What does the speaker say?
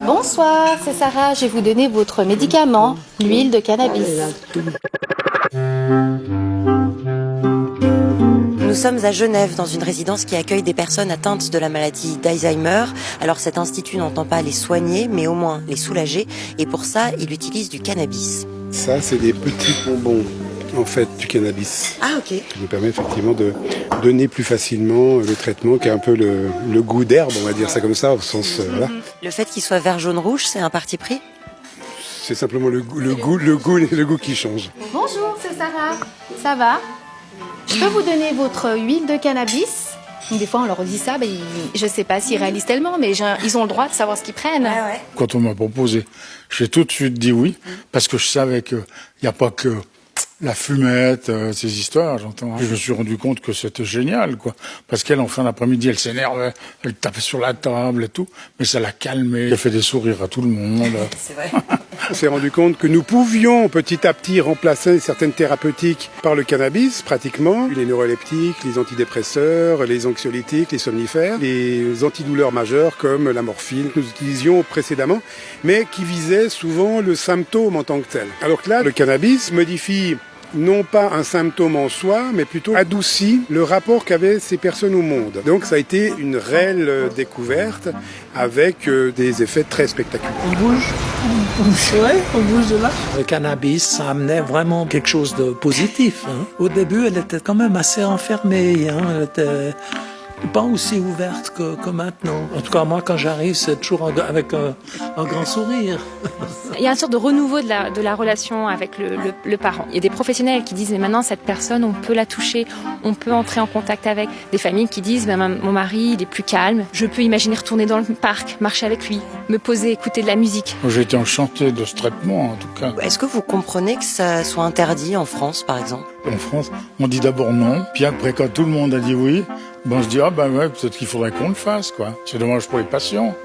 Bonsoir, c'est Sarah, je vais vous donner votre médicament, l'huile de cannabis. Nous sommes à Genève, dans une résidence qui accueille des personnes atteintes de la maladie d'Alzheimer. Alors cet institut n'entend pas les soigner, mais au moins les soulager. Et pour ça, il utilise du cannabis. Ça, c'est des petits bonbons, en fait, du cannabis. Ah, ok. Qui nous permet effectivement de donner plus facilement le traitement, qui a un peu le goût d'herbe, on va dire ça comme ça, au sens... voilà. Le fait qu'il soit vert, jaune, rouge, c'est un parti pris? C'est simplement le goût qui change. Bonjour, c'est Sarah, ça va? Je peux vous donner votre huile de cannabis? Des fois, on leur dit ça, je ne sais pas s'ils réalisent tellement, mais ils ont le droit de savoir ce qu'ils prennent. Ouais. Quand on m'a proposé, j'ai tout de suite dit oui, parce que je savais qu'il n'y a pas que la fumette, ces histoires, j'entends. Je me suis rendu compte que c'était génial, quoi. Parce qu'elle, en fin d'après-midi, elle s'énervait, elle tapait sur la table et tout, mais ça l'a calmée. Elle fait des sourires à tout le monde. C'est vrai. On s'est rendu compte que nous pouvions petit à petit remplacer certaines thérapeutiques par le cannabis, pratiquement. Les neuroleptiques, les antidépresseurs, les anxiolytiques, les somnifères, les antidouleurs majeures comme la morphine que nous utilisions précédemment, mais qui visaient souvent le symptôme en tant que tel. Alors que là, le cannabis modifie non pas un symptôme en soi, mais plutôt adoucit le rapport qu'avaient ces personnes au monde. Donc ça a été une réelle découverte avec des effets très spectaculaires. On bouge, on bouge de là. Le cannabis, ça amenait vraiment quelque chose de positif. Au début, elle était quand même assez enfermée. Elle était pas aussi ouverte que maintenant. En tout cas, moi, quand j'arrive, c'est toujours avec un grand sourire. Il y a une sorte de renouveau de la relation avec le parent. Il y a des professionnels qui disent mais maintenant cette personne, on peut la toucher, on peut entrer en contact avec. Des familles qui disent mon mari, il est plus calme, je peux imaginer retourner dans le parc, marcher avec lui, me poser, écouter de la musique. J'ai été enchanté de ce traitement, en tout cas. Est-ce que vous comprenez que ça soit interdit en France, par exemple? En France, on dit d'abord non, puis après, quand tout le monde a dit oui, on se dit, ouais, peut-être qu'il faudrait qu'on le fasse, quoi. C'est dommage pour les patients.